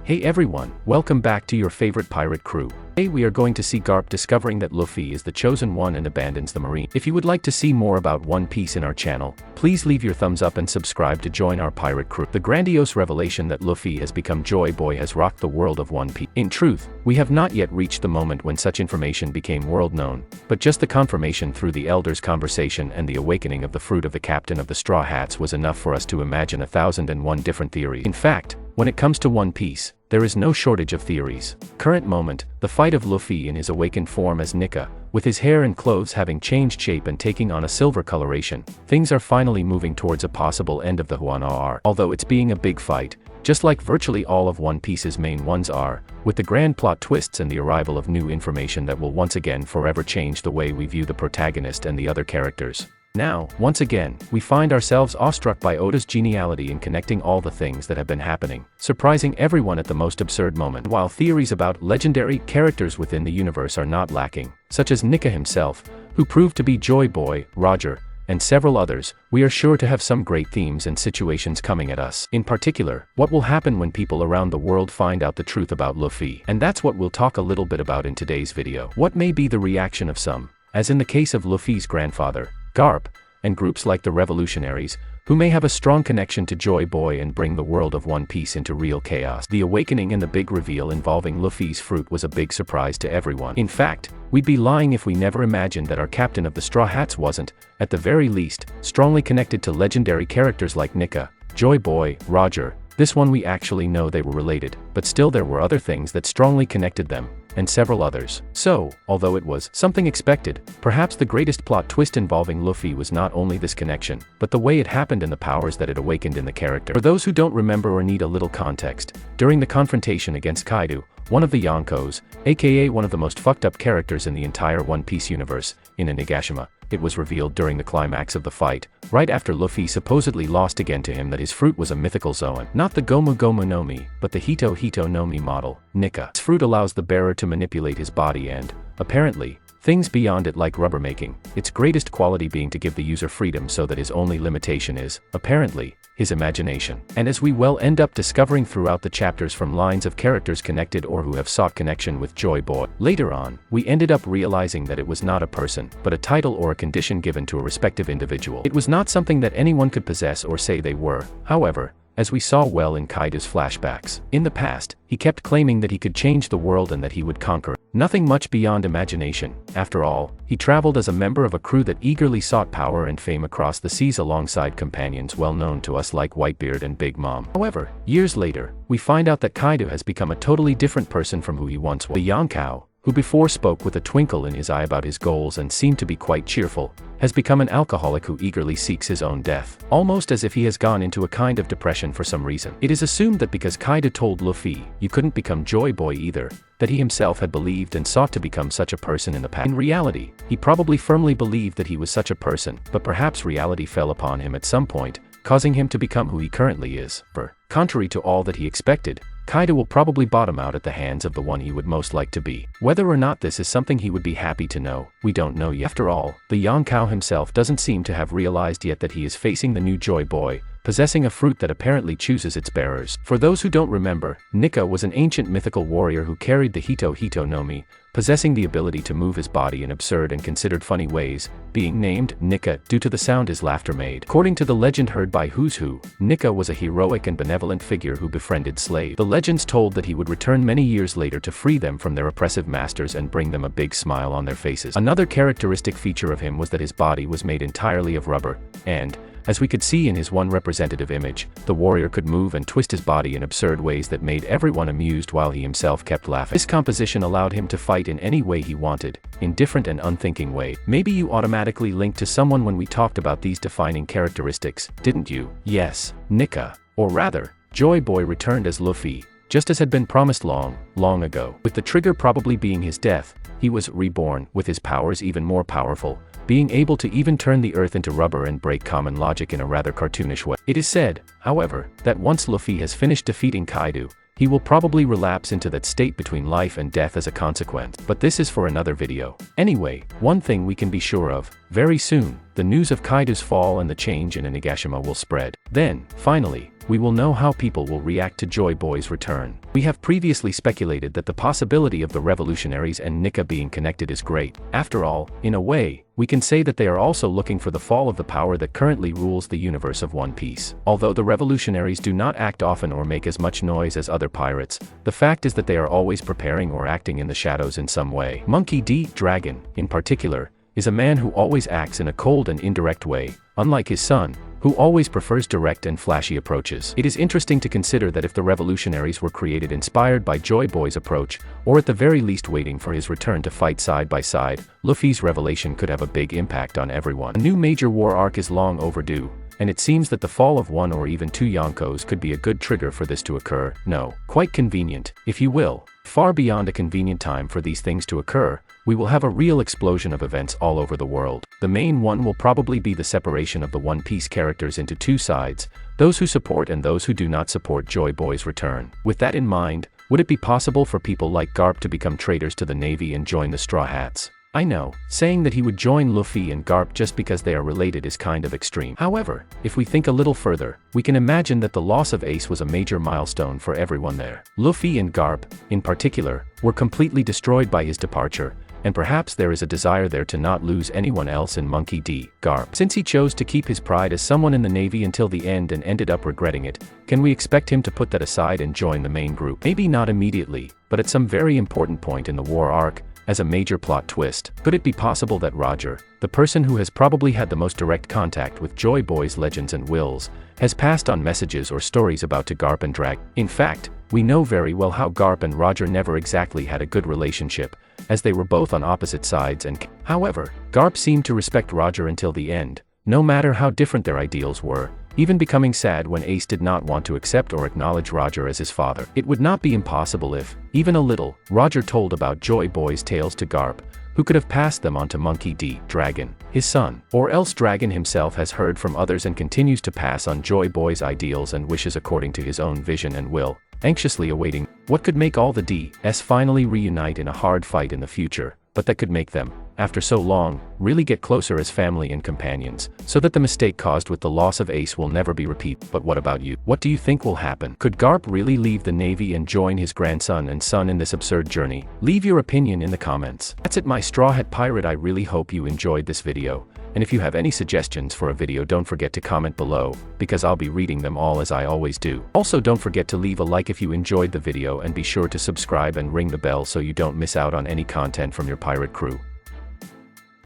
Hey everyone, welcome back to your favorite pirate crew. Today we are going to see Garp discovering that Luffy is the chosen one and abandons the marine. If you would like to see more about One Piece in our channel, please leave your thumbs up and subscribe to join our pirate crew. The grandiose revelation that Luffy has become Joy Boy has rocked the world of One Piece. In truth, we have not yet reached the moment when such information became world known, but just the confirmation through the elders' conversation and the awakening of the fruit of the captain of the Straw Hats was enough for us to imagine 1,001 different theories. In fact, when it comes to One Piece, there is no shortage of theories. Current moment, the fight of Luffy in his awakened form as Nika, with his hair and clothes having changed shape and taking on a silver coloration, things are finally moving towards a possible end of the Huan arc. Although it's being a big fight, just like virtually all of One Piece's main ones are, with the grand plot twists and the arrival of new information that will once again forever change the way we view the protagonist and the other characters. Now, once again, we find ourselves awestruck by Oda's geniality in connecting all the things that have been happening, surprising everyone at the most absurd moment. While theories about legendary characters within the universe are not lacking, such as Nika himself, who proved to be Joy Boy, Roger, and several others, we are sure to have some great themes and situations coming at us. In particular, what will happen when people around the world find out the truth about Luffy? And that's what we'll talk a little bit about in today's video. What may be the reaction of some, as in the case of Luffy's grandfather, Garp, and groups like the Revolutionaries, who may have a strong connection to Joy Boy and bring the world of One Piece into real chaos. The awakening and the big reveal involving Luffy's fruit was a big surprise to everyone. In fact, we'd be lying if we never imagined that our captain of the Straw Hats wasn't, at the very least, strongly connected to legendary characters like Nika, Joy Boy, Roger. This one we actually know they were related, but still there were other things that strongly connected them, and several others. So, although it was something expected, perhaps the greatest plot twist involving Luffy was not only this connection, but the way it happened and the powers that it awakened in the character. For those who don't remember or need a little context, during the confrontation against Kaido, one of the Yonkos, aka one of the most fucked up characters in the entire One Piece universe, in Onigashima, it was revealed during the climax of the fight, right after Luffy supposedly lost again to him, that his fruit was a mythical Zoan. Not the Gomu Gomu no Mi, but the Hito Hito no Mi model, Nika. This fruit allows the bearer to manipulate his body and, apparently, things beyond it like rubber making, its greatest quality being to give the user freedom so that his only limitation is, apparently, his imagination. And as we well end up discovering throughout the chapters from lines of characters connected or who have sought connection with Joy Boy, later on, we ended up realizing that it was not a person, but a title or a condition given to a respective individual. It was not something that anyone could possess or say they were, however, as we saw well in Kaido's flashbacks. In the past, he kept claiming that he could change the world and that he would conquer it. Nothing much beyond imagination. After all, he traveled as a member of a crew that eagerly sought power and fame across the seas alongside companions well known to us like Whitebeard and Big Mom. However, years later, we find out that Kaido has become a totally different person from who he once was. The Yonkou, who before spoke with a twinkle in his eye about his goals and seemed to be quite cheerful, has become an alcoholic who eagerly seeks his own death, almost as if he has gone into a kind of depression for some reason. It is assumed that because Kaido told Luffy, "You couldn't become Joy Boy either," that he himself had believed and sought to become such a person in the past. In reality, he probably firmly believed that he was such a person, but perhaps reality fell upon him at some point, causing him to become who he currently is. Contrary to all that he expected, Kaido will probably bottom out at the hands of the one he would most like to be. Whether or not this is something he would be happy to know, we don't know yet. After all, the Yonkou himself doesn't seem to have realized yet that he is facing the new Joy Boy, possessing a fruit that apparently chooses its bearers. For those who don't remember, Nika was an ancient mythical warrior who carried the Hito Hito no Mi, possessing the ability to move his body in absurd and considered funny ways, being named Nika due to the sound his laughter made. According to the legend heard by Who's Who, Nika was a heroic and benevolent figure who befriended slaves. The legends told that he would return many years later to free them from their oppressive masters and bring them a big smile on their faces. Another characteristic feature of him was that his body was made entirely of rubber, and, as we could see in his one representative image, the warrior could move and twist his body in absurd ways that made everyone amused while he himself kept laughing. This composition allowed him to fight in any way he wanted, in different and unthinking ways. Maybe you automatically linked to someone when we talked about these defining characteristics, didn't you? Yes, Nika, or rather, Joy Boy returned as Luffy, just as had been promised long, long ago. With the trigger probably being his death, he was reborn, with his powers even more powerful, being able to even turn the earth into rubber and break common logic in a rather cartoonish way. It is said, however, that once Luffy has finished defeating Kaido, he will probably relapse into that state between life and death as a consequence. But this is for another video. Anyway, one thing we can be sure of, Very soon, the news of Kaido's fall and the change in Onigashima will spread. Then, finally, we will know how people will react to Joy Boy's return. We have previously speculated that the possibility of the revolutionaries and Nika being connected is great. After all, in a way, we can say that they are also looking for the fall of the power that currently rules the universe of One Piece. Although the revolutionaries do not act often or make as much noise as other pirates, the fact is that they are always preparing or acting in the shadows in some way. Monkey D. Dragon, in particular, is a man who always acts in a cold and indirect way, unlike his son, who always prefers direct and flashy approaches. It is interesting to consider that if the revolutionaries were created inspired by Joy Boy's approach, or at the very least waiting for his return to fight side by side, Luffy's revelation could have a big impact on everyone. A new major war arc is long overdue, and it seems that the fall of one or even two Yonkos could be a good trigger for this to occur. No, quite convenient, if you will. Far beyond a convenient time for these things to occur, we will have a real explosion of events all over the world. The main one will probably be the separation of the One Piece characters into two sides, those who support and those who do not support Joy Boy's return. With that in mind, would it be possible for people like Garp to become traitors to the Navy and join the Straw Hats? I know, saying that he would join Luffy and Garp just because they are related is kind of extreme. However, if we think a little further, we can imagine that the loss of Ace was a major milestone for everyone there. Luffy and Garp, in particular, were completely destroyed by his departure, and perhaps there is a desire there to not lose anyone else in Monkey D. Garp. Since he chose to keep his pride as someone in the Navy until the end and ended up regretting it, can we expect him to put that aside and join the main group? Maybe not immediately, but at some very important point in the war arc, as a major plot twist. Could it be possible that Roger, the person who has probably had the most direct contact with Joy Boy's legends and wills, has passed on messages or stories about to Garp and Drag? In fact, we know very well how Garp and Roger never exactly had a good relationship, as they were both on opposite sides and however, Garp seemed to respect Roger until the end, no matter how different their ideals were, even becoming sad when Ace did not want to accept or acknowledge Roger as his father. It would not be impossible if, even a little, Roger told about Joy Boy's tales to Garp, who could have passed them on to Monkey D. Dragon, his son. Or else Dragon himself has heard from others and continues to pass on Joy Boy's ideals and wishes according to his own vision and will, anxiously awaiting what could make all the D's finally reunite in a hard fight in the future, but that could make them, after so long, really get closer as family and companions, so that the mistake caused with the loss of Ace will never be repeated. But what about you? What do you think will happen? Could Garp really leave the Navy and join his grandson and son in this absurd journey? Leave your opinion in the comments. That's it, my Straw Hat Pirate. I really hope you enjoyed this video, and if you have any suggestions for a video, don't forget to comment below, because I'll be reading them all as I always do. Also, don't forget to leave a like if you enjoyed the video, and be sure to subscribe and ring the bell so you don't miss out on any content from your pirate crew.